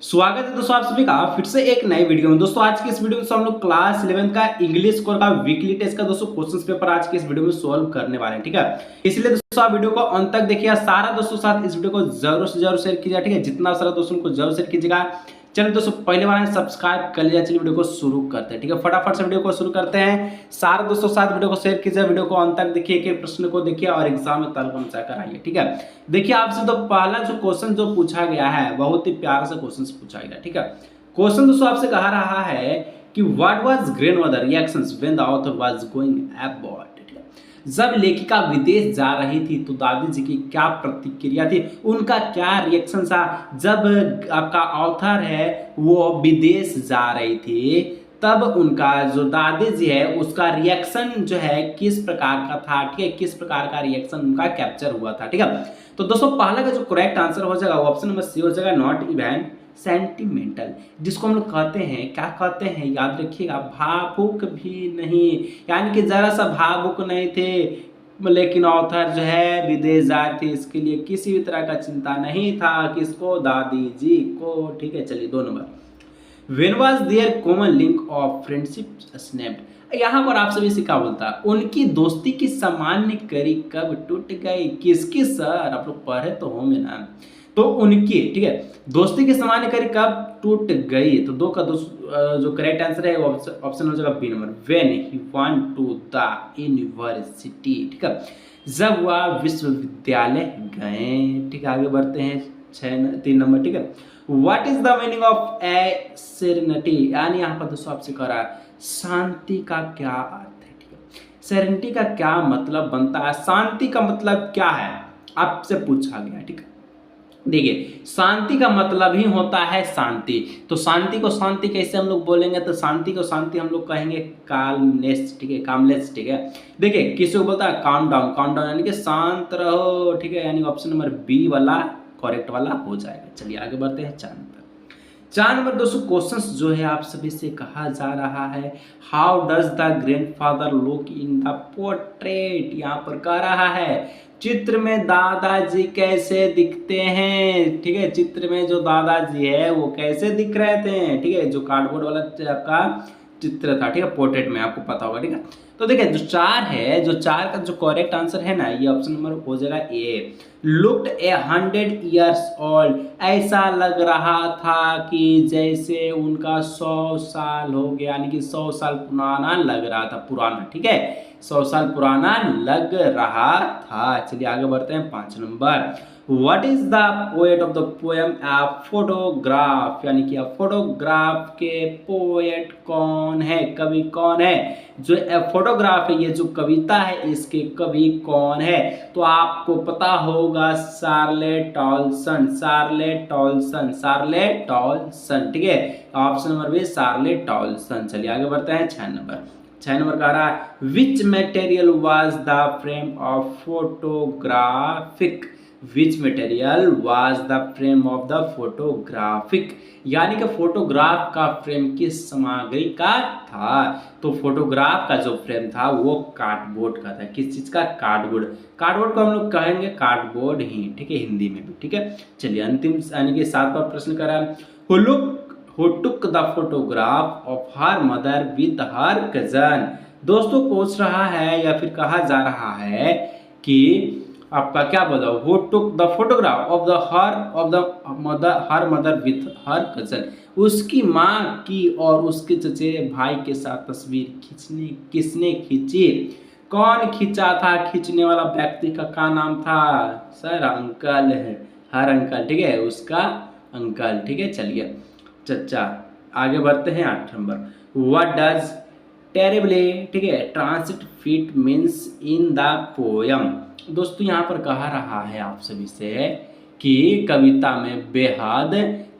स्वागत है दोस्तों आप सभी का फिर से एक नई वीडियो में। दोस्तों आज की इस वीडियो में हम लोग क्लास 11 का इंग्लिश स्कोर का वीकली टेस्ट का दोस्तों क्वेश्चंस पेपर आज की इस वीडियो में सॉल्व करने वाले हैं। ठीक है, इसलिए दोस्तों आप वीडियो को अंत तक देखिए। सारा दोस्तों साथ इस वीडियो को जरूर से जरूर शेयर कीजिएगा। ठीक है, जितना सारा दोस्तों को जरूर शेयर कीजिएगा। चलिए दोस्तों पहले बार सब्सक्राइब कर लिया। चलिए वीडियो को शुरू करते हैं। ठीक है, फटाफट से वीडियो को शुरू करते हैं। सारे दोस्तों साथ वीडियो को शेयर कीजिए, वीडियो को अंत तक देखिए, एक प्रश्न को देखिए और एग्जाम में तलब कर आइए। ठीक है, देखिए आपसे तो पहला जो क्वेश्चन जो पूछा गया है बहुत ही प्यार से क्वेश्चन पूछा गया। ठीक है, क्वेश्चन दोस्तों आपसे कहा रहा है कि what was grandmother reactions when the author was going abroad. जब लेखिका विदेश जा रही थी तो दादी जी की क्या प्रतिक्रिया थी, उनका क्या रिएक्शन था जब आपका ऑथर है वो विदेश जा रही थी, तब उनका जो दादी जी है उसका रिएक्शन जो है किस प्रकार का था। ठीक है, किस प्रकार का रिएक्शन उनका कैप्चर हुआ था। ठीक है, तो दोस्तों पहला का जो करेक्ट आंसर हो जाएगा ऑप्शन नंबर सी हो जाएगा, नॉट इवन सेंटिमेंटल, जिसको हम लोग कहते हैं, क्या कहते हैं याद रखिएगा, भावुक भी नहीं, यानी कि जरा सा भावुक नहीं थे। लेकिन ऑथर जो है विदेश जाए थे, इसके लिए किसी भी तरह का चिंता नहीं था, किसको, दादी जी को। ठीक है, चलिए 2 number, When was their common link of friendship snapped? यहाँ पर आप सभी से क्या बोलता है, उनकी दोस्ती की सामान्य कड़ी कब टूट गई। किसकी सर, आप लोग पढ़े तो होंगे ना। तो उनकी, ठीक है, दोस्ती की सामान्य कड़ी कब टूट गई। तो दो का जो करेक्ट आंसर है ऑप्शन हो जाएगा B number, when he went to the university. ठीक है, जब वह विश्वविद्यालय गए। ठीक है, आगे बढ़ते हैं 3 नंबर। ठीक है, what is the meaning of A serenity, यानी यहाँ पर दोस्तों आपसे कह रहा है शांति का क्या अर्थ है। ठीक है, सेरेनिटी का क्या मतलब बनता है, शांति का मतलब क्या है, आपसे पूछा गया। ठीक है, देखिए शांति का मतलब ही होता है शांति। तो शांति को शांति कैसे हम लोग बोलेंगे, तो शांति को शांति हम लोग कहेंगे कामनेस। ठीक है, कामलेस। ठीक है, देखिए किसी को बोलता है काम डाउन, काम डाउन यानी कि शांत रहो। ठीक है, यानी ऑप्शन नंबर बी वाला करेक्ट वाला हो जाएगा। चलिए आगे बढ़ते हैं 4 नंबर। 4 नंबर दोस्तों क्वेश्चंस जो है आप सभी से कहा जा रहा है, how does the grandfather look in the portrait. यहाँ पर कह रहा है चित्र में दादाजी कैसे दिखते हैं। ठीक है, चित्र में जो दादाजी है वो कैसे दिख रहे थे। ठीक है, जो कार्डबोर्ड वाला आपका चित्र था। ठीक है, पोर्ट्रेट में आपको पता होगा। ठीक है, तो देखिए जो 4 है, जो 4 का जो करेक्ट आंसर है ना, ये ऑप्शन नंबर हो जाएगा ए, लुक्ड 100 ईयर्स ओल्ड। ऐसा लग रहा था कि जैसे उनका 100 साल हो गया, यानी कि 100 साल पुराना लग रहा था, पुराना। ठीक है, 100 साल पुराना लग रहा था। चलिए आगे बढ़ते हैं 5 number, what is the poet of the poem a photograph, यानी कि फोटोग्राफ के पोएट कौन है, कवि कौन है। जो फोटोग्राफ है, ये जो कविता है, इसके कवि कौन है, तो आपको पता होगा शार्लेट टॉलसन, शार्लेट टॉलसन, शार्लेट टॉलसन। ठीक है, ऑप्शन नंबर बी शार्लेट टॉलसन। चलिए आगे बढ़ते हैं 6 नंबर। 6 नंबर कह रहा है which material was the frame of photographic, which material was the frame of the photographic, यानी कि फोटोग्राफ का फ्रेम किस सामग्री का था। तो फोटोग्राफ का जो फ्रेम था वो कार्डबोर्ड का था। किस चीज का, कार्डबोर्ड। कार्डबोर्ड को हम लोग कहेंगे कार्डबोर्ड ही। ठीक है, हिंदी में भी। ठीक है, चलिए अंतिम यानी कि 7वां प्रश्न कर रहा है, who took the photograph of her mother with her cousin। दोस्तों पूछ रहा है या फिर कहा जा रहा है कि आपका क्या बोला, who took the photograph of her mother with her cousin, उसकी माँ की और उसके चचेरे भाई के साथ तस्वीर किसने खींची। कौन खींचा था, खींचने वाला व्यक्ति का क्या नाम था, सर अंकल है, हर अंकल। ठीक है, उसका अंकल। ठीक है, चलिए चचा आगे बढ़ते हैं 8 नंबर, व्हाट डज टेरिबली, ठीक है, transit fit means in the poem. दोस्तों यहाँ पर कहा रहा है आप सभी से कि कविता में बेहद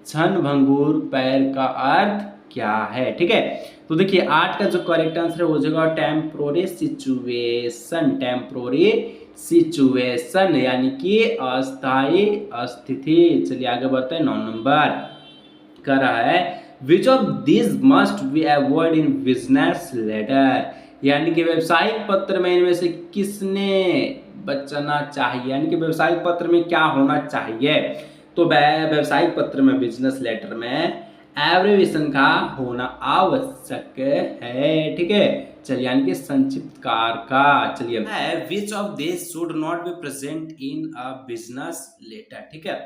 क्षणभंगुर पैर का अर्थ क्या है। ठीक है, तो देखिए 8 का जो करेक्ट आंसर है हो जाएगा टेम्पोररी सिचुएशन, टेम्पोररी सिचुएशन यानी कि अस्थायी स्थिति। चलिए आगे बढ़ते हैं 9 नंबर, कह रहा है which of this must be avoid in business letter, यानी कि व्यवसायिक पत्र में इनमें से किसने बचना चाहिए, यानी कि व्यवसायिक पत्र में क्या होना चाहिए। तो व्यावसायिक पत्र में, बिजनेस लेटर में एब्रिविएशन का होना आवश्यक है, ठीक है। चलिए, यानी कि संक्षिप्त कार का, चलिए, which of this should not be present in a business letter, ठीक है।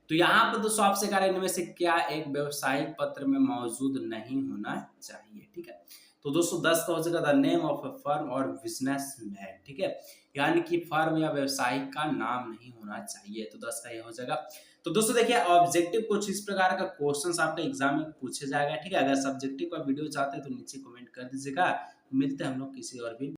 तो यहाँ पर दोस्तों आपसे कह रहे हैं इनमें से क्या एक व्यवसायिक पत्र में मौजूद नहीं होना चाहिए, ठीक है। तो दोस्तों 10 का हो जाएगा the name of a firm और बिजनेस मैन, ठीक है, यानी कि फर्म या व्यवसायिक का नाम नहीं होना चाहिए। तो 10 का ये हो जाएगा। तो दोस्तों देखिए, ऑब्जेक्टिव कुछ इस प्रकार का क्वेश्चंस आपके एग्जाम में पूछे जाएगा, ठीक है। अगर सब्जेक्टिव का वीडियो चाहते हैं तो नीचे कमेंट कर दीजिएगा। मिलते हैं हम लोग किसी और भी